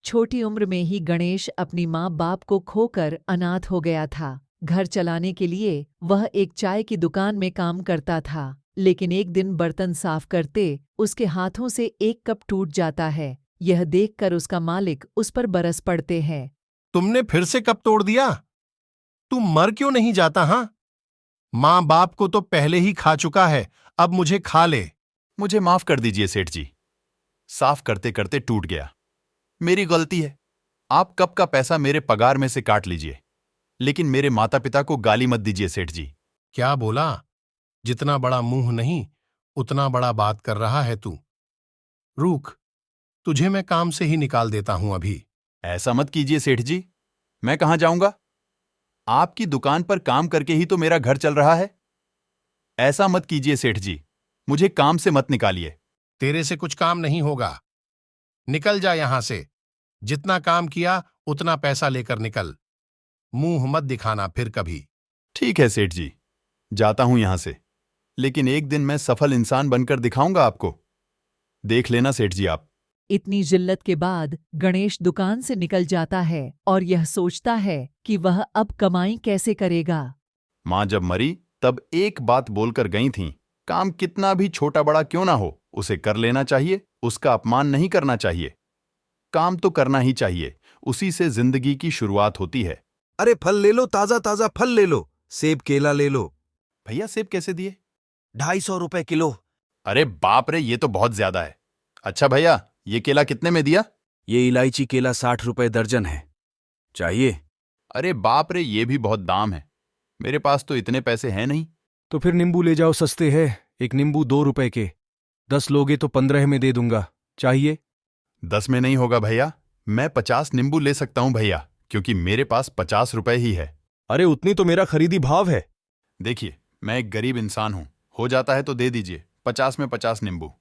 छोटी उम्र में ही गणेश अपनी माँ बाप को खोकर अनाथ हो गया था। घर चलाने के लिए वह एक चाय की दुकान में काम करता था, लेकिन एक दिन बर्तन साफ करते उसके हाथों से एक कप टूट जाता है। यह देखकर उसका मालिक उस पर बरस पड़ते हैं। तुमने फिर से कप तोड़ दिया? तू मर क्यों नहीं जाता? हाँ, माँ बाप को तो पहले ही खा चुका है, अब मुझे खा ले। मुझे माफ कर दीजिए सेठ जी, साफ करते करते टूट गया, मेरी गलती है। आप कब का पैसा मेरे पगार में से काट लीजिए, लेकिन मेरे माता पिता को गाली मत दीजिए सेठ जी। क्या बोला? जितना बड़ा मुंह नहीं उतना बड़ा बात कर रहा है तू। रुक, तुझे मैं काम से ही निकाल देता हूं अभी। ऐसा मत कीजिए सेठ जी, मैं कहां जाऊंगा? आपकी दुकान पर काम करके ही तो मेरा घर चल रहा है। ऐसा मत कीजिए सेठ जी, मुझे काम से मत निकालिए। तेरे से कुछ काम नहीं होगा, निकल जा यहां से। जितना काम किया उतना पैसा लेकर निकल। मुंह मत दिखाना फिर कभी। ठीक है सेठ जी, जाता हूं यहां से, लेकिन एक दिन मैं सफल इंसान बनकर दिखाऊंगा आपको, देख लेना सेठ जी आप। इतनी जिल्लत के बाद गणेश दुकान से निकल जाता है और यह सोचता है कि वह अब कमाई कैसे करेगा। मां जब मरी तब एक बात बोलकर गई थीं, काम कितना भी छोटा बड़ा क्यों ना हो उसे कर लेना चाहिए, उसका अपमान नहीं करना चाहिए। काम तो करना ही चाहिए, उसी से जिंदगी की शुरुआत होती है। अरे फल ले लो, ताजा ताजा फल ले लो, सेब केला ले लो। भैया सेब कैसे दिए? 250 रुपए किलो। अरे बाप रे, ये तो बहुत ज्यादा है। अच्छा भैया, ये केला कितने में दिया? ये इलायची केला 60 रुपए दर्जन है, चाहिए? अरे बाप रे, ये भी बहुत दाम है, मेरे पास तो इतने पैसे हैं नहीं। तो फिर नींबू ले जाओ, सस्ते हैं। एक नींबू 2 रुपए के, 10 लोगे तो 15 में दे दूंगा, चाहिए? 10 में नहीं होगा भैया, मैं 50 नींबू ले सकता हूं भैया, क्योंकि मेरे पास 50 रुपए ही है। अरे उतनी तो मेरा खरीदी भाव है। देखिए, मैं एक गरीब इंसान हूं, हो जाता है तो दे दीजिए, 50 में 50 नींबू।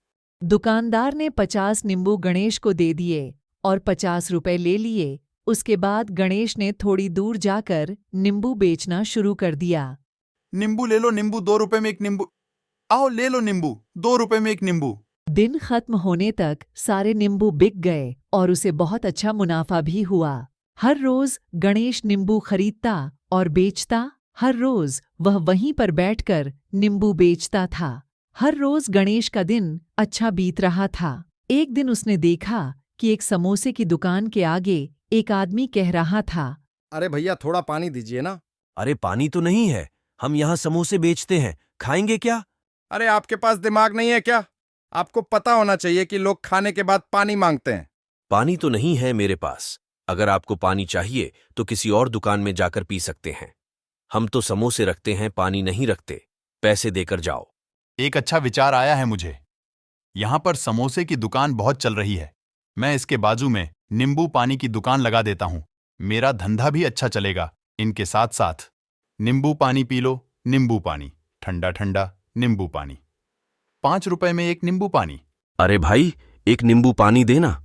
दुकानदार ने 50 नींबू गणेश को दे दिए और 50 रुपए ले लिए। उसके बाद गणेश ने थोड़ी दूर जाकर नींबू बेचना शुरू कर दिया। नींबू ले लो, नींबू 2 रुपए में एक नींबू। आओ ले लो नींबू, 2 रुपए में एक नींबू। दिन खत्म होने तक सारे नींबू बिक गए और उसे बहुत अच्छा मुनाफा भी हुआ। हर रोज गणेश नींबू खरीदता और बेचता। हर रोज वह वहीं पर बैठकर नींबू बेचता था। हर रोज गणेश का दिन अच्छा बीत रहा था। एक दिन उसने देखा कि एक समोसे की दुकान के आगे एक आदमी कह रहा था, अरे भैया थोड़ा पानी दीजिए ना। अरे पानी तो नहीं है, हम यहाँ समोसे बेचते हैं, खाएंगे क्या? अरे आपके पास दिमाग नहीं है क्या? आपको पता होना चाहिए कि लोग खाने के बाद पानी मांगते हैं। पानी तो नहीं है मेरे पास, अगर आपको पानी चाहिए तो किसी और दुकान में जाकर पी सकते हैं। हम तो समोसे रखते हैं, पानी नहीं रखते, पैसे देकर जाओ। एक अच्छा विचार आया है मुझे, यहां पर समोसे की दुकान बहुत चल रही है, मैं इसके बाजू में नींबू पानी की दुकान लगा देता हूं, मेरा धंधा भी अच्छा चलेगा। इनके साथ साथ नींबू पानी पी लो, नींबू पानी, ठंडा ठंडा नींबू पानी, 5 रुपए में एक नींबू पानी। अरे भाई, एक नींबू पानी देना,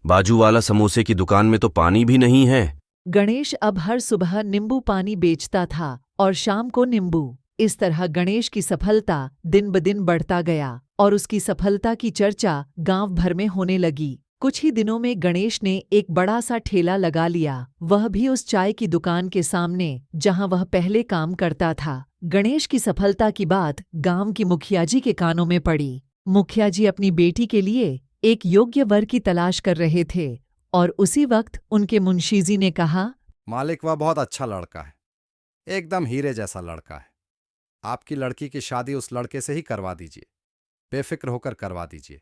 बाजू वाला समोसे की दुकान में तो पानी भी नहीं है। गणेश अब हर सुबह नींबू पानी बेचता था और शाम को नींबू। इस तरह गणेश की सफलता दिन ब दिन बढ़ता गया और उसकी सफलता की चर्चा गांव भर में होने लगी। कुछ ही दिनों में गणेश ने एक बड़ा सा ठेला लगा लिया, वह भी उस चाय की दुकान के सामने जहां वह पहले काम करता था। गणेश की सफलता की बात गांव की मुखिया जी के कानों में पड़ी। मुखिया जी अपनी बेटी के लिए एक योग्य वर की तलाश कर रहे थे और उसी वक्त उनके मुंशी जी ने कहा, मालिक वह बहुत अच्छा लड़का है, एकदम हीरे जैसा लड़का है। आपकी लड़की की शादी उस लड़के से ही करवा दीजिए, बेफिक्र होकर करवा दीजिए।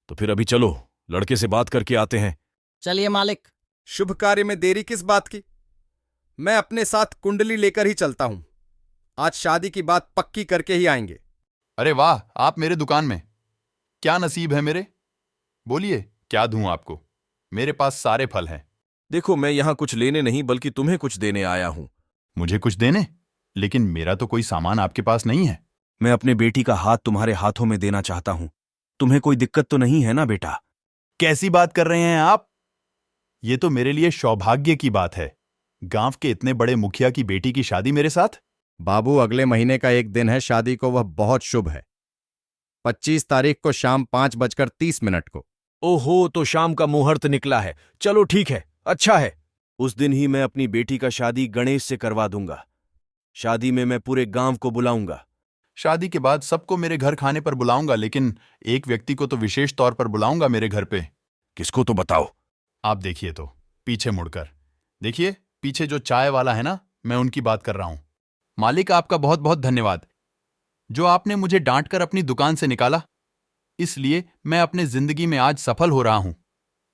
तो फिर अभी चलो, लड़के से बात करके आते हैं। चलिए मालिक। शुभ कार्य में देरी किस बात की? मैं अपने साथ कुंडली लेकर ही चलता हूं। आज शादी की बात पक्की करके ही आएंगे। अरे वाह, आप मेरे दुकान में, क्या नसीब है मेरे। बोलिए क्या दूं आपको, मेरे पास सारे फल हैं। देखो, मैं यहाँ कुछ लेने नहीं बल्कि तुम्हें कुछ देने आया हूँ। मुझे कुछ देने? लेकिन मेरा तो कोई सामान आपके पास नहीं है। मैं अपने बेटी का हाथ तुम्हारे हाथों में देना चाहता हूँ, तुम्हें कोई दिक्कत तो नहीं है ना बेटा? कैसी बात कर रहे हैं आप? ये तो मेरे लिए सौभाग्य की बात है, गांव के इतने बड़े मुखिया की बेटी की शादी मेरे साथ। बाबू, अगले महीने का एक दिन है शादी को, वह बहुत शुभ है, 25 तारीख को शाम 5:30 को। ओहो, तो शाम का मुहूर्त निकला है। चलो ठीक है, अच्छा है। उस दिन ही मैं अपनी बेटी का शादी गणेश से करवा दूंगा। शादी में मैं पूरे गांव को बुलाऊंगा। शादी के बाद सबको मेरे घर खाने पर बुलाऊंगा, लेकिन एक व्यक्ति को तो विशेष तौर पर बुलाऊंगा मेरे घर पे। किसको तो बताओ। आप देखिए तो, पीछे मुड़कर देखिए, पीछे जो चाय वाला है ना, मैं उनकी बात कर रहा हूं। मालिक, आपका बहुत बहुत धन्यवाद, जो आपने मुझे डांटकर अपनी दुकान से निकाला। इसलिए मैं अपने जिंदगी में आज सफल हो रहा हूं,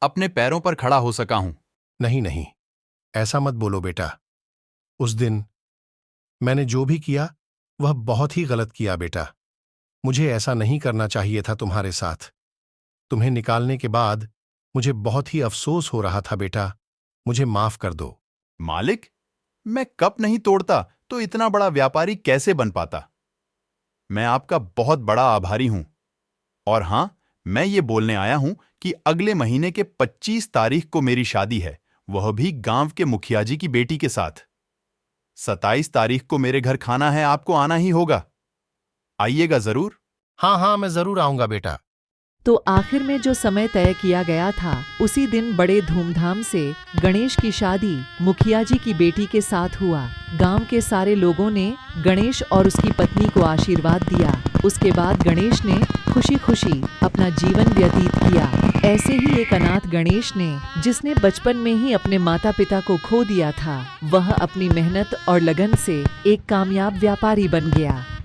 अपने पैरों पर खड़ा हो सका हूं। नहीं नहीं, ऐसा मत बोलो बेटा। उस दिन मैंने जो भी किया वह बहुत ही गलत किया बेटा। मुझे ऐसा नहीं करना चाहिए था तुम्हारे साथ। तुम्हें निकालने के बाद मुझे बहुत ही अफसोस हो रहा था बेटा। मुझे माफ कर दो। मालिक, मैं कप नहीं तोड़ता तो इतना बड़ा व्यापारी कैसे बन पाता? मैं आपका बहुत बड़ा आभारी हूं। और हां, मैं ये बोलने आया हूं कि अगले महीने के 25 तारीख को मेरी शादी है, वह भी गांव के मुखिया जी की बेटी के साथ। 27 तारीख को मेरे घर खाना है, आपको आना ही होगा। आइएगा जरूर। हाँ हाँ, मैं जरूर आऊंगा बेटा। तो आखिर में जो समय तय किया गया था, उसी दिन बड़े धूमधाम से गणेश की शादी मुखिया जी की बेटी के साथ हुआ। गांव के सारे लोगों ने गणेश और उसकी पत्नी को आशीर्वाद दिया। उसके बाद गणेश ने खुशी खुशी अपना जीवन व्यतीत किया। ऐसे ही एक अनाथ गणेश ने, जिसने बचपन में ही अपने माता पिता को खो दिया था, वह अपनी मेहनत और लगन से एक कामयाब व्यापारी बन गया।